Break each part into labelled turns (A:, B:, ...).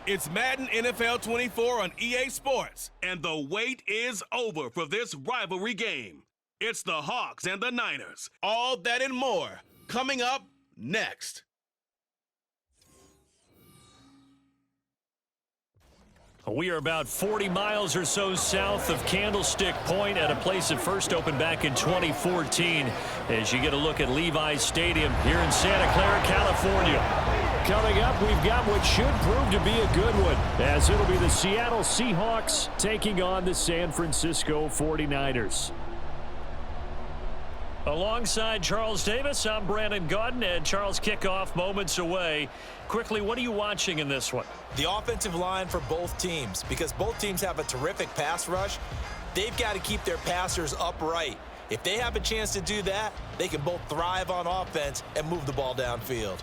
A: It's Madden NFL 24 on EA Sports, and the wait is over for this rivalry game. It's the Hawks and the Niners. All that and more coming up next.
B: We are about 40 miles or so south of Candlestick Point at a place that first opened back in 2014 as you get a look at Levi's Stadium here in Santa Clara, California. Coming up, we've got what should prove to be a good one, as it'll be the Seattle Seahawks taking on the San Francisco 49ers. Alongside Charles Davis, I'm Brandon Gaudin, and Charles, kickoff moments away. Quickly, what are you watching in this one?
C: The offensive line for both teams, because both teams have a terrific pass rush. They've got to keep their passers upright. If they have a chance to do that, they can both thrive on offense and move the ball downfield.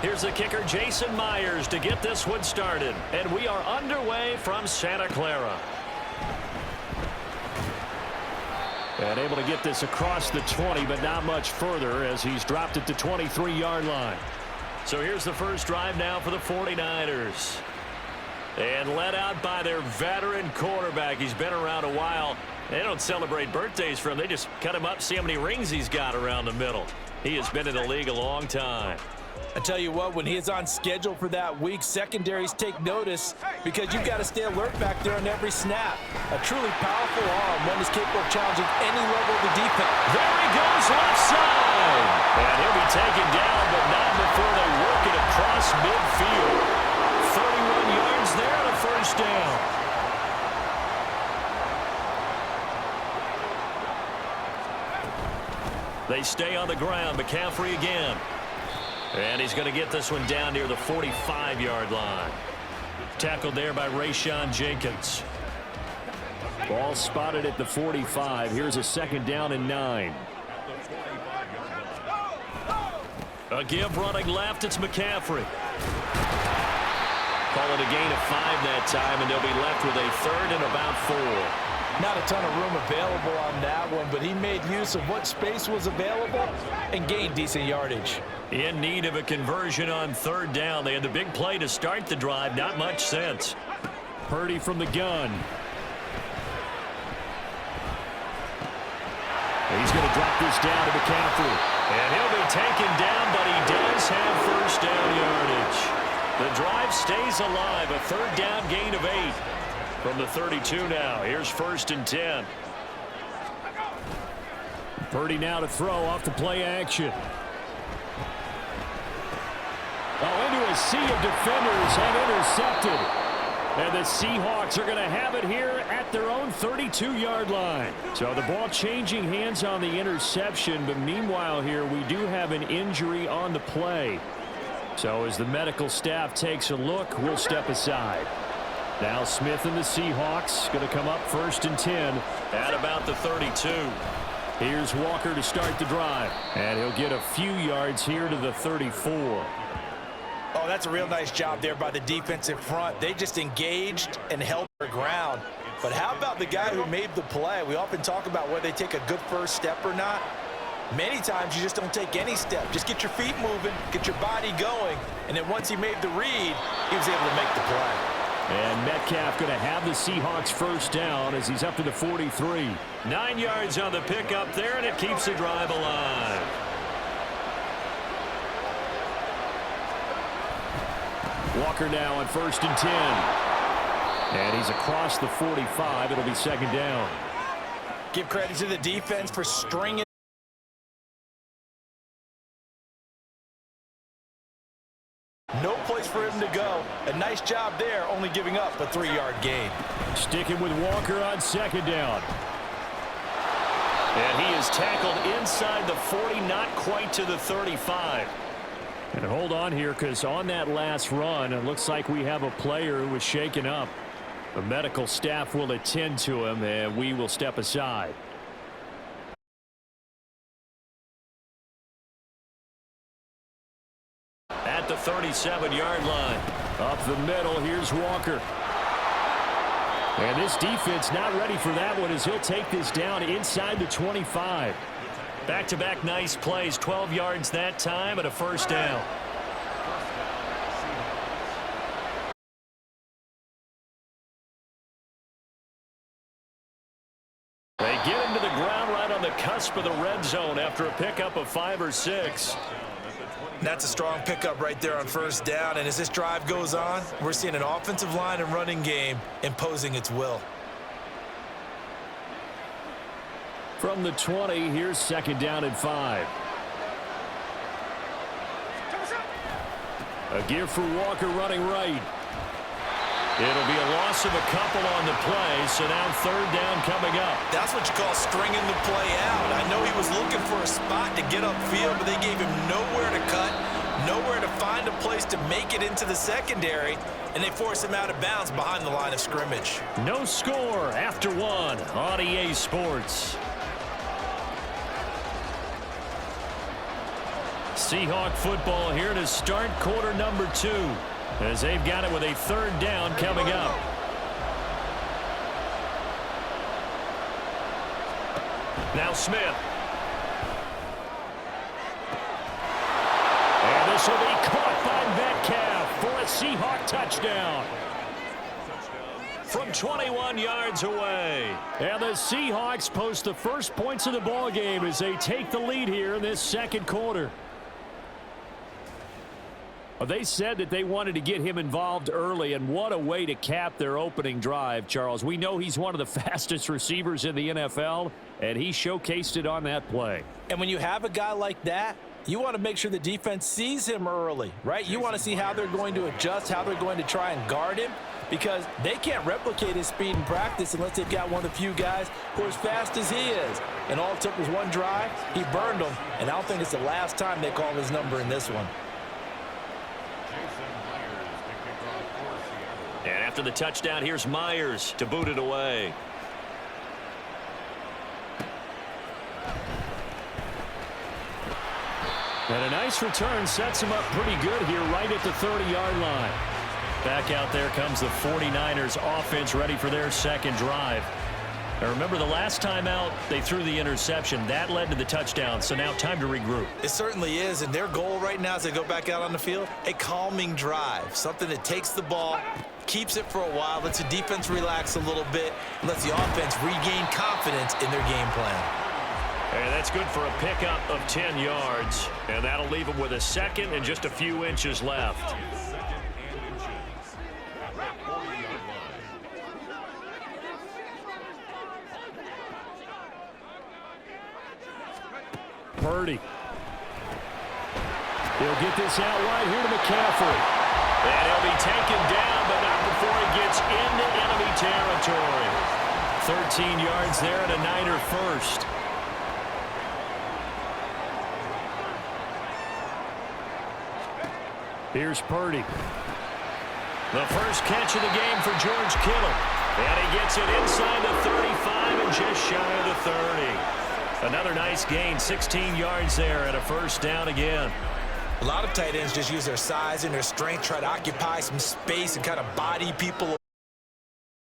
B: Here's the kicker, Jason Myers, to get this one started. And we are underway from Santa Clara. And able to get this across the 20, but not much further as he's dropped it to 23-yard line. So here's the first drive now for the 49ers. And led out by their veteran quarterback. He's been around a while. They don't celebrate birthdays for him. They just cut him up, see how many rings he's got around the middle. He has been in the league a long time.
C: I tell you what, when he is on schedule for that week, secondaries take notice because you've got to stay alert back there on every snap. A truly powerful arm, one is capable of challenging any level of the defense.
B: There he goes, left side. And he'll be taken down, but not before they work it across midfield. 31 yards there and a first down. They stay on the ground. McCaffrey again. And he's going to get this one down near the 45-yard line. Tackled there by Rayshon Jenkins. Ball spotted at the 45. Here's a second down and 9. A give running left. It's McCaffrey. Call it a gain of 5 that time, and they'll be left with a third and about 4.
C: Not a ton of room available on that one, but he made use of what space was available and gained decent yardage.
B: In need of a conversion on third down. They had the big play to start the drive. Not much sense. Purdy from the gun. He's going to drop this down to McCaffrey. And he'll be taken down, but he does have first down yardage. The drive stays alive. A third down gain of 8. From the 32 now. Here's first and 10. Purdy now to throw off the play action. Into a sea of defenders and intercepted. And the Seahawks are going to have it here at their own 32-yard line. So the ball changing hands on the interception, but meanwhile here we do have an injury on the play. So as the medical staff takes a look, we'll step aside. Now Smith and the Seahawks going to come up first and 10 at about the 32. Here's Walker to start the drive. And he'll get a few yards here to the 34.
C: Oh, that's a real nice job there by the defensive front. They just engaged and held their ground. But how about the guy who made the play? We often talk about whether they take a good first step or not. Many times you just don't take any step. Just get your feet moving, get your body going. And then once he made the read, he was able to make the play.
B: And Metcalf going to have the Seahawks first down as he's up to the 43. 9 yards on the pickup there, and it keeps the drive alive. Walker now on first and 10. And he's across the 45. It'll be second down.
C: Give credit to the defense for stringing. No place for him to go. A nice job there, only giving up a 3-yard gain.
B: Sticking with Walker on second down. And he is tackled inside the 40, not quite to the 35. And hold on here, because on that last run, it looks like we have a player who was shaken up. The medical staff will attend to him, and we will step aside. At the 37-yard line. Up the middle, here's Walker. And this defense not ready for that one as he'll take this down inside the 25.
D: Back-to-back nice plays, 12 yards that time and a first down.
B: They get him to the ground right on the cusp of the red zone after a pickup of 5 or 6.
C: That's a strong pickup right there on first down. And as this drive goes on, we're seeing an offensive line and running game imposing its will.
B: From the 20, here's second down and 5. A give for Walker running right. It'll be a loss of a couple on the play, so now third down coming up.
C: That's what you call stringing the play out. I know he was looking for a spot to get upfield, but they gave him nowhere to cut, nowhere to find a place to make it into the secondary, and they forced him out of bounds behind the line of scrimmage.
B: No score after one on EA Sports. Seahawk football here to start quarter number 2. As they've got it with a third down coming up. Now Smith. And this will be caught by Metcalf for a Seahawk touchdown. From 21 yards away. And the Seahawks post the first points of the ball game as they take the lead here in this second quarter. They said that they wanted to get him involved early, and what a way to cap their opening drive, Charles. We know he's one of the fastest receivers in the NFL, and he showcased it on that play.
C: And when you have a guy like that, you want to make sure the defense sees him early, right? You want to see how they're going to adjust, how they're going to try and guard him, because they can't replicate his speed in practice unless they've got one of the few guys who are as fast as he is. And all it took was one drive. He burned them, and I don't think it's the last time they call his number in this one.
D: And after the touchdown, here's Myers to boot it away.
B: And a nice return sets him up pretty good here right at the 30-yard line.
D: Back out there comes the 49ers offense ready for their second drive. Now remember, the last time out, they threw the interception. That led to the touchdown, so now time to regroup.
C: It certainly is, and their goal right now as they go back out on the field, a calming drive, something that takes the ball, keeps it for a while, lets the defense relax a little bit, and lets the offense regain confidence in their game plan.
D: And that's good for a pickup of 10 yards, and that'll leave them with a second and just a few inches left.
B: Purdy. He'll get this out right here to McCaffrey.
D: And he'll be taken down, but not before he gets into enemy territory. 13 yards there and a Niner first.
B: Here's Purdy.
D: The first catch of the game for George Kittle. And he gets it inside the 35 and just shy of the 30. Another nice gain, 16 yards there and a first down again.
C: A lot of tight ends just use their size and their strength, try to occupy some space and kind of body people.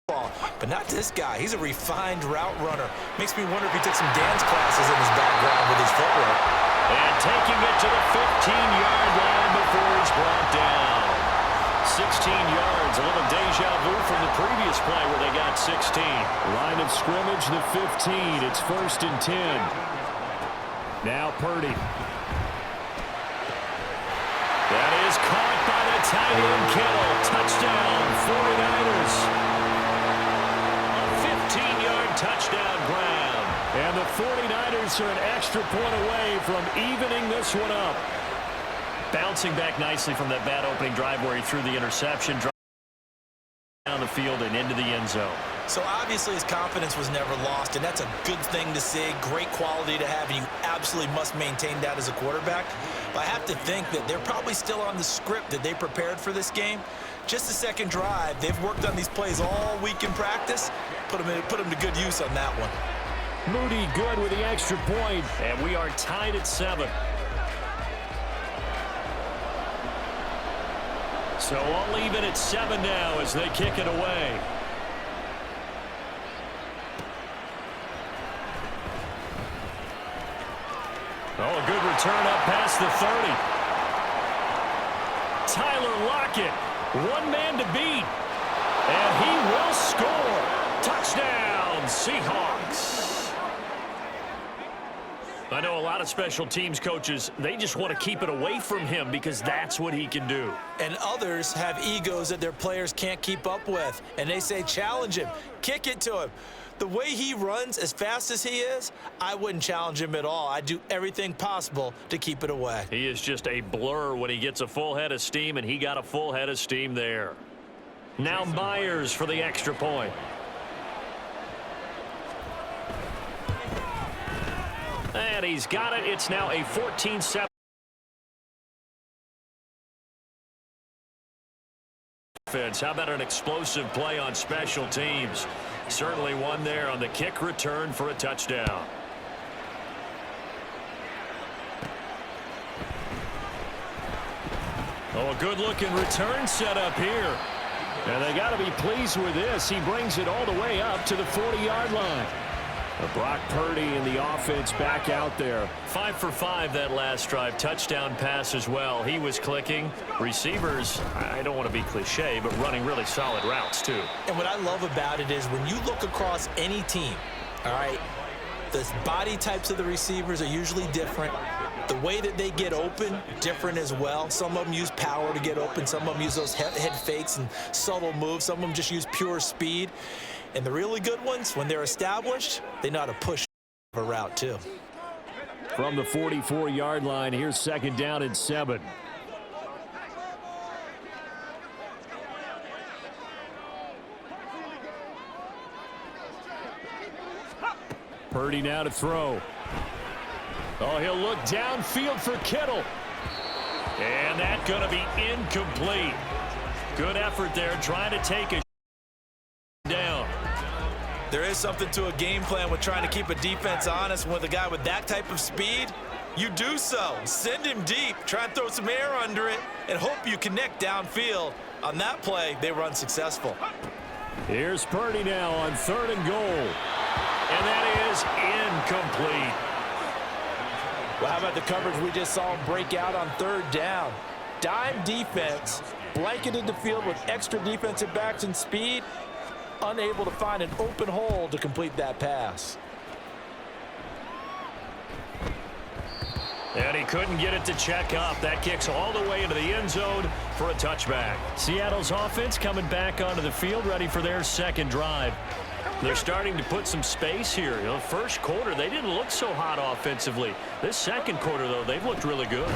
C: But not this guy. He's a refined route runner. Makes me wonder if he took some dance classes in his background with his footwork.
D: And taking it to the 15-yard line before he's brought down. 16 yards, a little deja vu from the previous play where they got 16.
B: Line of scrimmage, the 15. It's 1st and 10. Now Purdy.
D: That is caught by the tight end Kittle. Touchdown, 49ers. A 15-yard touchdown grab.
B: And the 49ers are an extra point away from evening this one up.
D: Bouncing back nicely from that bad opening drive where he threw the interception. Down the field and into the end zone.
C: So obviously his confidence was never lost, and that's a good thing to see. Great quality to have, and you absolutely must maintain that as a quarterback. But I have to think that they're probably still on the script that they prepared for this game. Just the second drive. They've worked on these plays all week in practice. Put them to good use on that one.
B: Moody good with the extra point.
D: And we are tied at 7. So all even at 7 now as they kick it away. Oh, a good return up past the 30. Tyler Lockett, one man to beat. And he will score. Touchdown, Seahawks. I know a lot of special teams coaches, they just want to keep it away from him because that's what he can do.
C: And others have egos that their players can't keep up with. And they say, challenge him, kick it to him. The way he runs as fast as he is, I wouldn't challenge him at all. I'd do everything possible to keep it away.
D: He is just a blur when he gets a full head of steam, and he got a full head of steam there. Now Myers for the extra point. And he's got it. It's now a 14-7. How about an explosive play on special teams? Certainly one there on the kick return for a touchdown. Oh, a good-looking return set up here.
B: And they got to be pleased with this. He brings it all the way up to the 40-yard line. Brock Purdy and the offense back out there.
D: 5 for 5 that last drive. Touchdown pass as well. He was clicking. Receivers, I don't want to be cliche, but running really solid routes too.
C: And what I love about it is when you look across any team, all right, the body types of the receivers are usually different. The way that they get open, different as well. Some of them use power to get open. Some of them use those head fakes and subtle moves. Some of them just use pure speed. And the really good ones, when they're established, they know how to push a route too.
B: From the 44-yard line, here's second down and 7. Purdy now to throw. Oh, he'll look downfield for Kittle.
D: And that's going to be incomplete. Good effort there, trying to take a down.
C: There is something to a game plan with trying to keep a defense honest. With a guy with that type of speed, you do so. Send him deep, try and throw some air under it, and hope you connect downfield. On that play, they run successful.
B: Here's Purdy now on 3rd and goal.
D: And that is incomplete.
C: Well, how about the coverage we just saw him break out on 3rd down? Dime defense, blanketed the field with extra defensive backs and speed, unable to find an open hole to complete that pass.
D: And he couldn't get it to check up. That kicks all the way into the end zone for a touchback. Seattle's offense coming back onto the field, ready for their second drive. They're starting to put some space here. You know, first quarter, they didn't look so hot offensively. This second quarter, though, they've looked really good.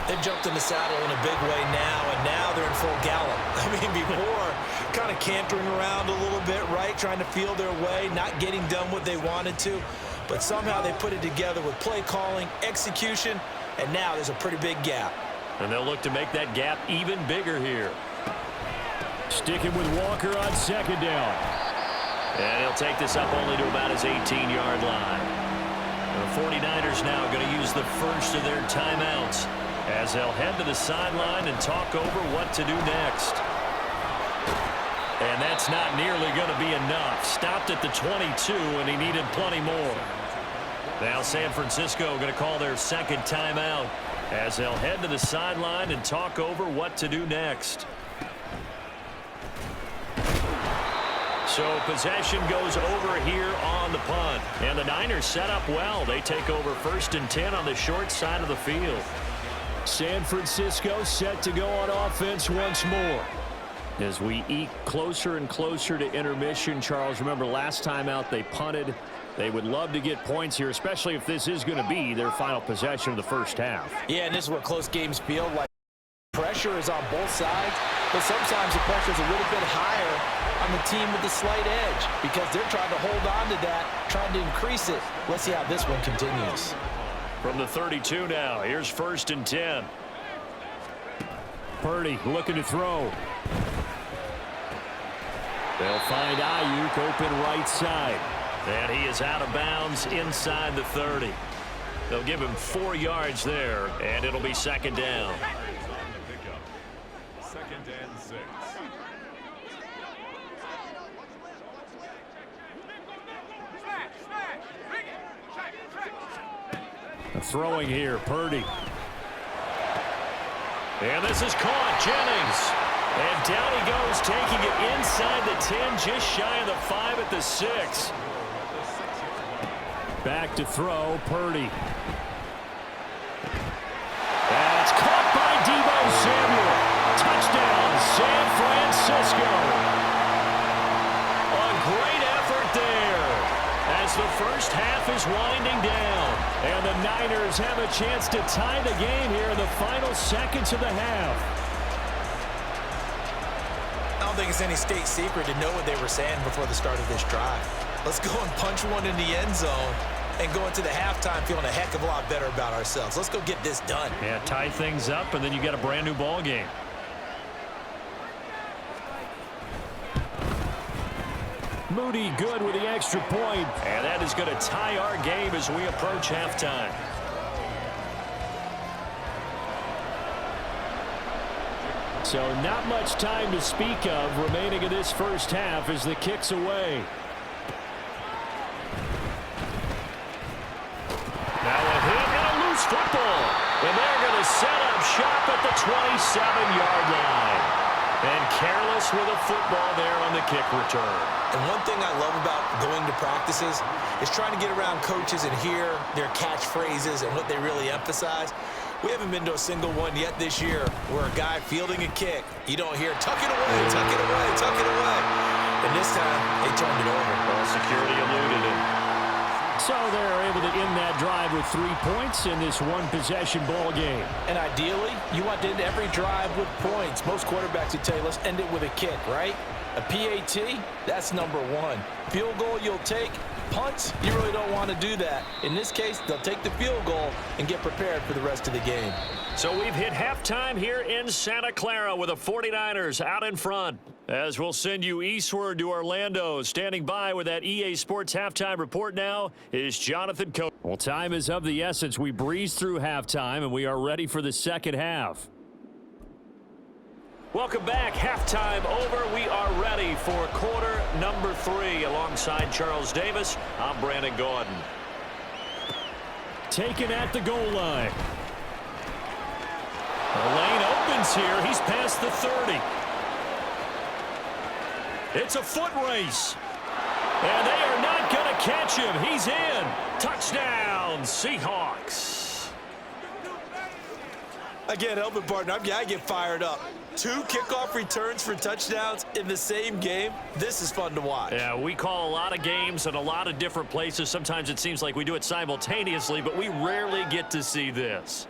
C: They've jumped in the saddle in a big way now, and now they're in full gallop. I mean, before, kind of cantering around a little bit, right, trying to feel their way, not getting done what they wanted to. But somehow they put it together with play calling, execution, and now there's a pretty big gap.
D: And they'll look to make that gap even bigger here.
B: Sticking with Walker on 2nd down.
D: And he'll take this up only to about his 18-yard line. The 49ers now going to use the first of their timeouts as they'll head to the sideline and talk over what to do next. And that's not nearly going to be enough. Stopped at the 22, and he needed plenty more. Now San Francisco going to call their second timeout as they'll head to the sideline and talk over what to do next. So possession goes over here on the punt. And the Niners set up well. They take over 1st and 10 on the short side of the field.
B: San Francisco set to go on offense once more. As we eke closer and closer to intermission, Charles, remember last time out they punted. They would love to get points here, especially if this is going to be their final possession of the first half.
C: Yeah, and this is what close games feel like. Pressure is on both sides, but sometimes the pressure is a little bit higher on the team with the slight edge because they're trying to hold on to that, trying to increase it. Let's see how this one continues.
D: From the 32 now, here's 1st and 10.
B: Purdy looking to throw. They'll find Ayuk open right side.
D: And he is out of bounds inside the 30. They'll give him 4 yards there, and it'll be 2nd down.
E: 2nd and 6.
B: Throwing here, Purdy.
D: And this is caught, Jennings. And down he goes, taking it inside the 10, just shy of the 5 at the 6.
B: Back to throw, Purdy. That's caught by Deebo Samuel. Touchdown, San Francisco.
D: A great effort there as the first half is winding down.
B: And the Niners have a chance to tie the game here in the final seconds of the half.
C: I don't think it's any state secret to know what they were saying before the start of this drive. Let's go and punch one in the end zone and go into the halftime feeling a heck of a lot better about ourselves. Let's go get this done.
D: Yeah, tie things up, and then you got a brand new ball game.
B: Moody good with the extra point.
D: And that is going to tie our game as we approach halftime.
B: So not much time to speak of remaining in this first half as the kick's away.
D: Now a hit and a loose football. And they're going to set up shop at the 27-yard line. And careless with a football there on the kick return.
C: And one thing I love about going to practices is trying to get around coaches and hear their catchphrases and what they really emphasize. We haven't been to a single one yet this year where a guy fielding a kick, you don't hear, tuck it away, tuck it away, tuck it away. And this time, they turned it over.
D: Well, security eluded it.
B: So they're able to end that drive with 3 points in this one-possession ball game.
C: And ideally, you want to end every drive with points. Most quarterbacks would tell you, let's end it with a kick, right? A PAT, that's number 1. Field goal you'll take. Punts, you really don't want to do that. In this case, they'll take the field goal and get prepared for the rest of the game.
D: So we've hit halftime here in Santa Clara with the 49ers out in front. As we'll send you eastward to Orlando. Standing by with that EA Sports halftime report now is Jonathan Coe.
B: Well, time is of the essence. We breeze through halftime, and we are ready for the second half.
D: Welcome back. Halftime over. We are ready for quarter number 3. Alongside Charles Davis, I'm Brandon Gordon.
B: Taken at the goal line.
D: The lane opens here. He's past the 30. It's a foot race. And they are not going to catch him. He's in. Touchdown, Seahawks.
C: I can't help it, partner. I get fired up. 2 kickoff returns for touchdowns in the same game. This is fun to watch.
D: Yeah, we call a lot of games in a lot of different places. Sometimes it seems like we do it simultaneously, but we rarely get to see this.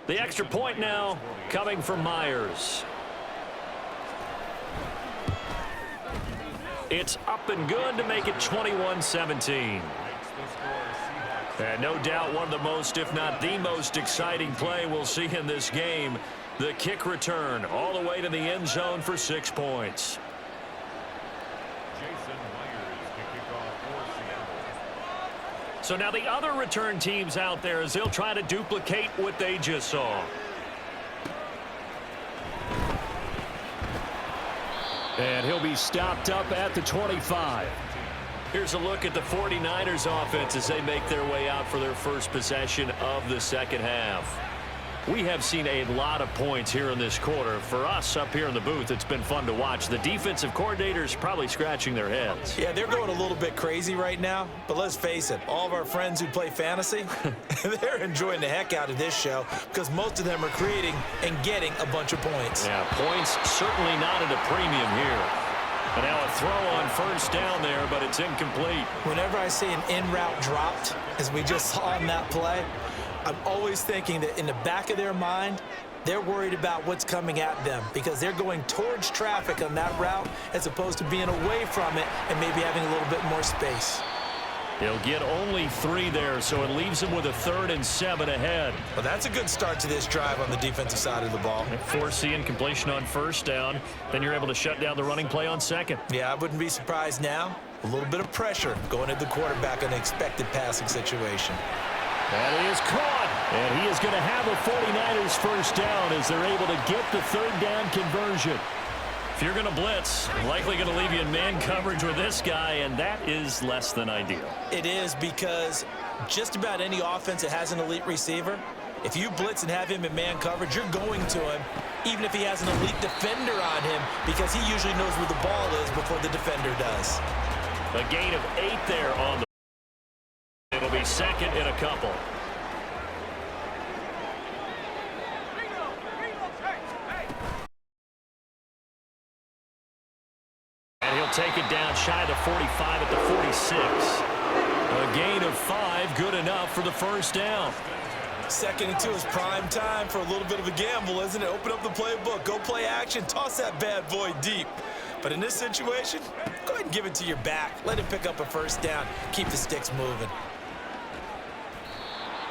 D: The extra point now coming from Myers. It's up and good to make it 21-17. And no doubt one of the most, if not the most exciting play we'll see in this game. The kick return all the way to the end zone for 6 points. So now the other return teams out there as they'll try to duplicate what they just saw.
B: And he'll be stopped up at the 25.
D: Here's a look at the 49ers offense as they make their way out for their first possession of the second half. We have seen a lot of points here in this quarter. For us up here in the booth, it's been fun to watch. The defensive coordinators probably scratching their heads.
C: Yeah, they're going a little bit crazy right now, but let's face it, all of our friends who play fantasy, they're enjoying the heck out of this show because most of them are creating and getting a bunch of points.
D: Yeah, points certainly not at a premium here. And now a throw on first down there, but it's incomplete.
C: Whenever I see an in-route dropped, as we just saw in that play, I'm always thinking that in the back of their mind, they're worried about what's coming at them because they're going towards traffic on that route as opposed to being away from it and maybe having a little bit more space.
D: He'll get only 3 there, so it leaves him with a 3rd and 7 ahead.
C: Well, that's a good start to this drive on the defensive side of the ball.
D: Force the incompletion on first down, then you're able to shut down the running play on second.
C: Yeah, I wouldn't be surprised now. A little bit of pressure going at the quarterback in an expected passing situation.
B: That is caught, and he is going to have a 49ers first down as they're able to get the 3rd down conversion.
D: If you're going to blitz, likely going to leave you in man coverage with this guy, and that is less than ideal.
C: It is, because just about any offense that has an elite receiver, if you blitz and have him in man coverage, you're going to him, even if he has an elite defender on him, because he usually knows where the ball is before the defender does.
D: A gain of 8 there on the. It'll be second and a couple. And he'll take it down shy of the 45 at the 46. A gain of 5, good enough for the first down.
C: 2nd and 2 is prime time for a little bit of a gamble, isn't it? Open up the playbook, go play action, toss that bad boy deep. But in this situation, go ahead and give it to your back. Let him pick up a first down. Keep the sticks moving.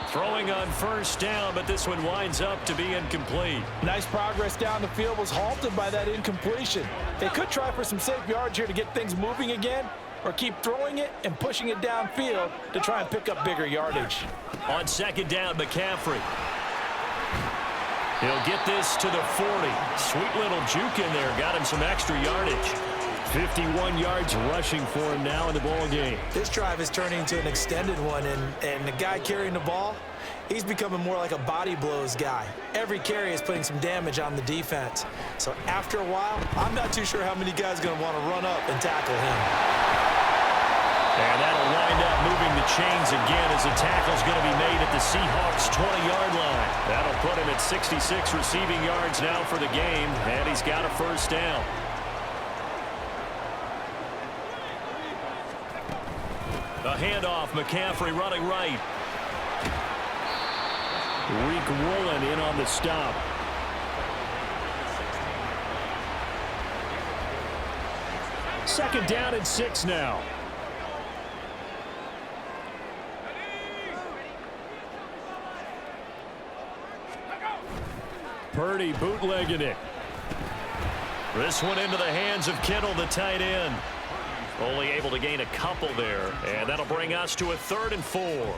D: Throwing on first down, but this one winds up to be incomplete.
C: Nice progress down the field, was halted by that incompletion. They could try for some safe yards here to get things moving again, or keep throwing it and pushing it downfield to try and pick up bigger yardage.
D: On second down, McCaffrey. He'll get this to the 40. Sweet little juke in there. Got him some extra yardage.
B: 51 yards rushing for him now in the ball game.
C: This drive is turning into an extended one, and the guy carrying the ball, he's becoming more like a body blows guy. Every carry is putting some damage on the defense. So after a while, I'm not too sure how many guys are going to want to run up and tackle him.
D: And that'll wind up moving the chains again as the tackle's going to be made at the Seahawks 20-yard line. That'll put him at 66 receiving yards now for the game, and he's got a first down. A handoff, McCaffrey running right.
B: Reek Woolen in on the stop. Second down and 6 now. Purdy bootlegging it.
D: This one into the hands of Kittle, the tight end. Only able to gain a couple there, and that'll bring us to a 3rd and 4.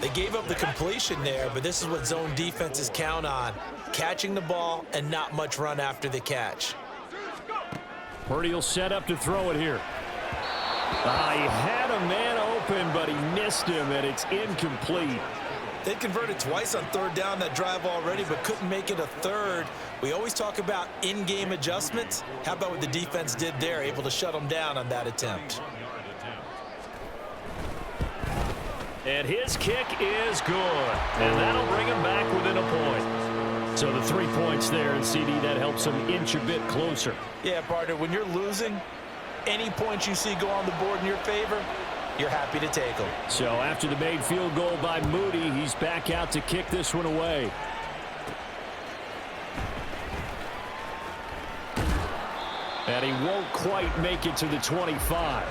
C: They gave up the completion there, but this is what zone defenses count on. Catching the ball and not much run after the catch.
B: Purdy will set up to throw it here. He had a man open, but he missed him, and it's incomplete.
C: They converted twice on 3rd down that drive already, but couldn't make it a 3rd. We always talk about in-game adjustments. How about what the defense did there, able to shut them down on that attempt?
D: And his kick is good, and that'll bring him back within a point.
B: So the 3 points there, and CD, that helps him inch a bit closer.
C: Yeah, partner, when you're losing, any points you see go on the board in your favor, you're happy to take them.
B: So after the made field goal by Moody, he's back out to kick this one away. And he won't quite make it to the 25.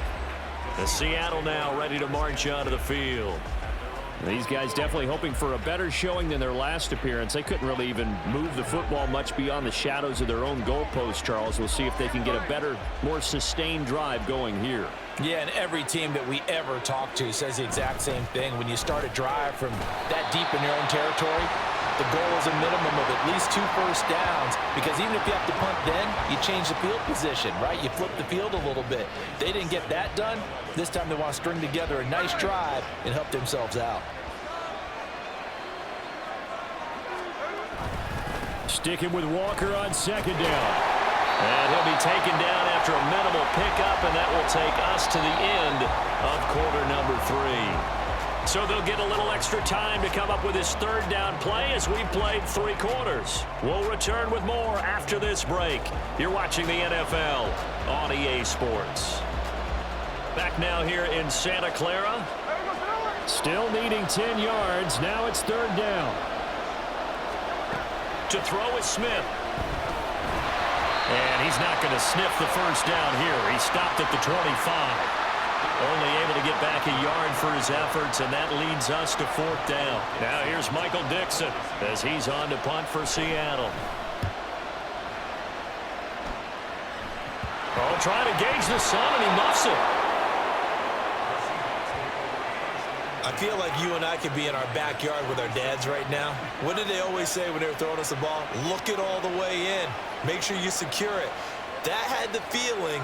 D: The Seattle now ready to march onto the field.
B: These guys definitely hoping for a better showing than their last appearance. They couldn't really even move the football much beyond the shadows of their own goalpost, Charles. We'll see if they can get a better, more sustained drive going here.
C: Yeah, and every team that we ever talk to says the exact same thing. When you start a drive from that deep in your own territory, the goal is a minimum of at least 2 first downs, because even if you have to punt then, you change the field position, right? You flip the field a little bit. They didn't get that done. This time they want to string together a nice drive and help themselves out.
B: Sticking with Walker on second down.
D: And he'll be taken down after a minimal pickup, and that will take us to the end of quarter number 3. So they'll get a little extra time to come up with his 3rd down play as we've played 3 quarters. We'll return with more after this break. You're watching the NFL on EA Sports. Back now here in Santa Clara.
B: Still needing 10 yards. Now it's 3rd down.
D: To throw is Smith. And he's not going to sniff the first down here. He stopped at the 25. Only able to get back a yard for his efforts, and that leads us to 4th down. Now here's Michael Dixon as he's on to punt for Seattle. Oh, trying to gauge the sun, and he muffs it.
C: I feel like you and I could be in our backyard with our dads right now. What did they always say when they were throwing us the ball? Look it all the way in. Make sure you secure it. That had the feeling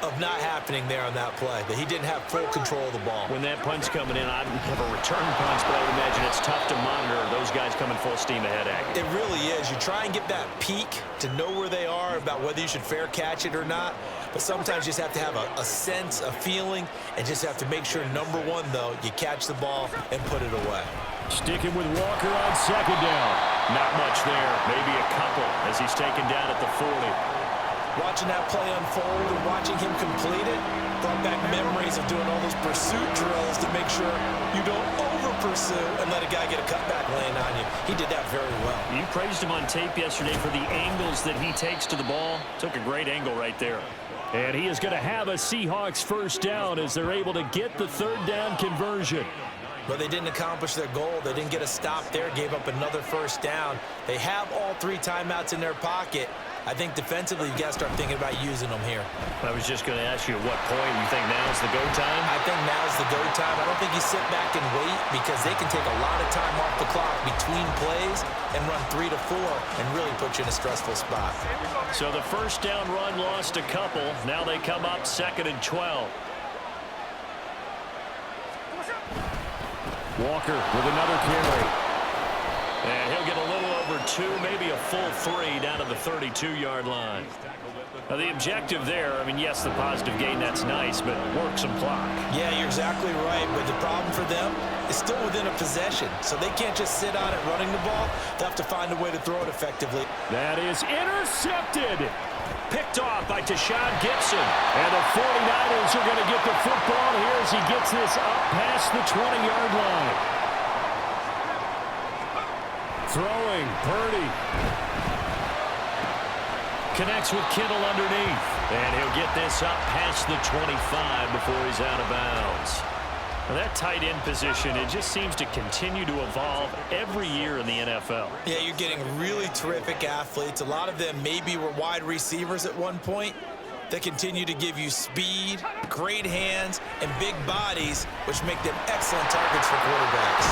C: of not happening there on that play, that he didn't have full control of the ball.
B: When that punch coming in, I don't have a return punch, but I would imagine it's tough to monitor those guys coming full steam ahead at you.
C: It really is. You try and get that peek to know where they are, about whether you should fair catch it or not. But sometimes you just have to have a sense, a feeling, and just have to make sure, number one, though, you catch the ball and put it away.
B: Sticking with Walker on second down. Not much there. Maybe a couple as he's taken down at the 40.
C: Watching that play unfold and watching him complete it brought back memories of doing all those pursuit drills to make sure you don't over-pursue and let a guy get a cutback laying on you. He did that very well.
B: You praised him on tape yesterday for the angles that he takes to the ball. Took a great angle right there. And he is going to have a Seahawks first down as they're able to get the third down conversion.
C: But they didn't accomplish their goal. They didn't get a stop there, gave up another first down. They have all 3 timeouts in their pocket. I think defensively, you got to start thinking about using them here.
B: I was just going to ask you at what point you think now's the go time?
C: I think now's the go time. I don't think you sit back and wait, because they can take a lot of time off the clock between plays and run 3 to 4 and really put you in a stressful spot.
B: So the first down run lost a couple. Now they come up 2nd and 12. Walker with another carry. And he'll get a little over 2, maybe a full 3 down to the 32-yard line. Now the objective there, I mean, yes, the positive gain, that's nice, but work some clock.
C: Yeah, you're exactly right. But the problem for them is still within a possession. So they can't just sit on it running the ball. They'll have to find a way to throw it effectively.
B: That is intercepted. Picked off by Tashawn Gibson. And the 49ers are going to get the football here as he gets this up past the 20-yard line. Throwing, Purdy. Connects with Kittle underneath. And he'll get this up past the 25 before he's out of bounds. Now that tight end position, it just seems to continue to evolve every year in the NFL.
C: Yeah, you're getting really terrific athletes. A lot of them maybe were wide receivers at one point. They continue to give you speed, great hands, and big bodies, which make them excellent targets for quarterbacks.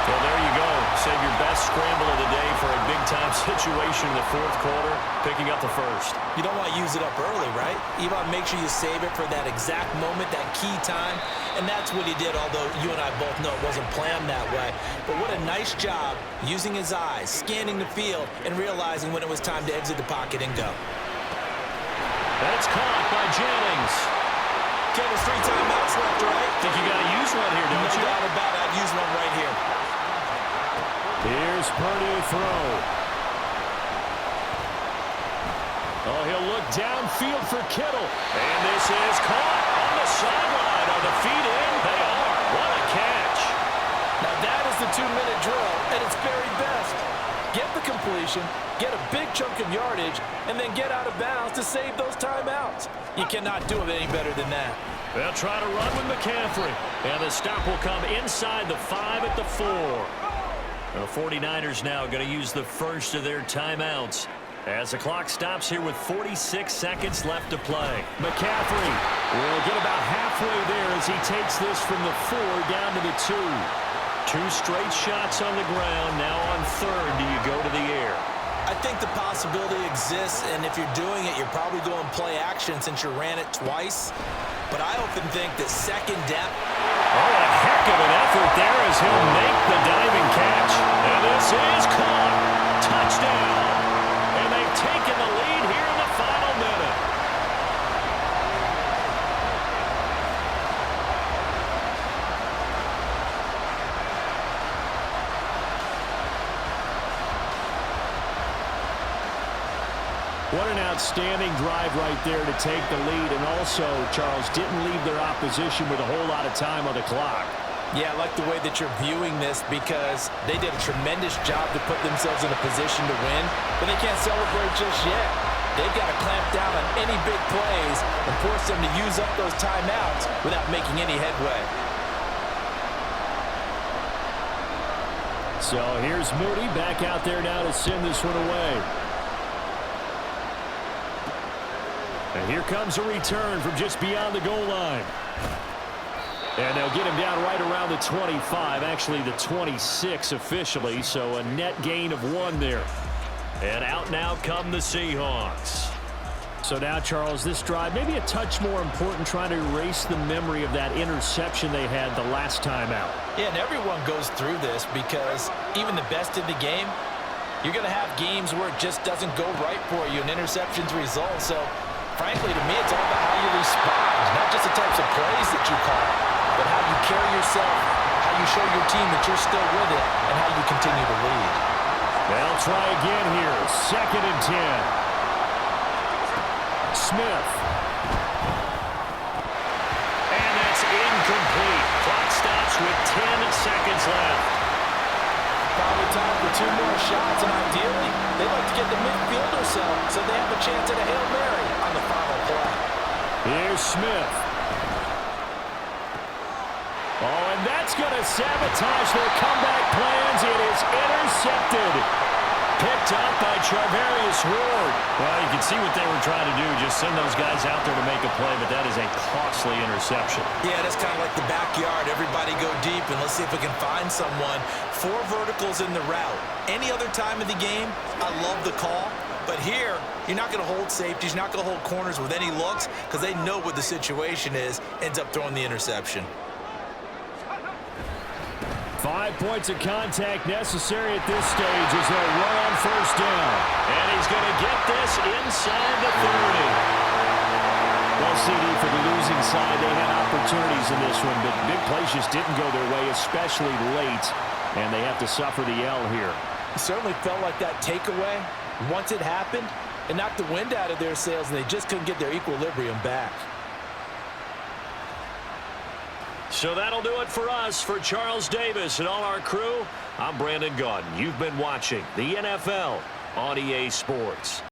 B: Well, there you go. Save your best scramble of the day for a big-time situation in the 4th quarter, picking up the first.
C: You don't want to use it up early, right? You want to make sure you save it for that exact moment, that key time, and that's what he did, although you and I both know it wasn't planned that way. But what a nice job using his eyes, scanning the field, and realizing when it was time to exit the pocket and go.
B: That's caught by Jennings.
C: Kevin's 3 timeouts left, right?
B: Think you got to use one here, don't you?
C: No doubt about it. I'd use one right here.
B: Here's Purdy to throw. Oh, he'll look downfield for Kittle. And this is caught on the sideline. Are the feet in? They are. What a catch.
E: Now that is the 2-minute drill at its very best. Get the completion, get a big chunk of yardage, and then get out of bounds to save those timeouts. You cannot do it any better than that.
B: They'll try to run with McCaffrey. And the stop will come inside the 5 at the 4. The 49ers now going to use the first of their timeouts as the clock stops here with 46 seconds left to play. McCaffrey will get about halfway there as he takes this from the 4 down to the 2. 2 straight shots on the ground. Now on 3rd, do you go to the air?
C: I think the possibility exists, and if you're doing it, you're probably going play action since you ran it twice. But I often think that second down.
B: Oh, a heck of an effort there as he'll make the diving catch. And this is caught. Touchdown. And they've taken the lead here in the final minute. What an outstanding drive right there to take the lead. And also, Charles, didn't leave their opposition with a whole lot of time on the clock.
E: Yeah, I like the way that you're viewing this because they did a tremendous job to put themselves in a position to win, but they can't celebrate just yet. They've got to clamp down on any big plays and force them to use up those timeouts without making any headway.
B: So here's Moody back out there now to send this one away. And here comes a return from just beyond the goal line. And they'll get him down right around the 25, actually the 26 officially, so a net gain of 1 there.
D: And out now come the Seahawks.
B: So now, Charles, this drive maybe a touch more important, trying to erase the memory of that interception they had the last time out.
E: Yeah, and everyone goes through this because even the best in the game, you're going to have games where it just doesn't go right for you, and interceptions result. So, frankly, to me, it's all about how you respond, not just the types of plays that you call, but how you carry yourself, how you show your team that you're still with it, and how you continue to lead.
B: They'll try again here. 2nd and 10. Smith.
D: And that's incomplete. Clock stops with 10 seconds left.
E: Probably time for 2 more shots, and ideally, they'd like to get the midfield or so they have a chance at a Hail Mary on the final play.
B: Here's Smith. Oh, and that's going to sabotage their comeback plans. It is intercepted.
D: Picked up by Charvarius Ward. Well, you can see what they were trying to do, just send those guys out there to make a play, but that is a costly interception.
C: Yeah, that's kind of like the backyard. Everybody go deep, and let's see if we can find someone. 4 verticals in the route. Any other time of the game, I love the call. But here, you're not going to hold safeties, you're not going to hold corners with any looks because they know what the situation is, ends up throwing the interception.
B: 5 points of contact necessary at this stage as they'll run on 1st down.
D: And he's going to get this inside the 30.
B: Well, CD, for the losing side, they had opportunities in this one, but big plays just didn't go their way, especially late, and they have to suffer the L here.
E: It certainly felt like that takeaway, once it happened, it knocked the wind out of their sails, and they just couldn't get their equilibrium back.
D: So that'll do it for us. For Charles Davis and all our crew, I'm Brandon Gaudin. You've been watching the NFL on EA Sports.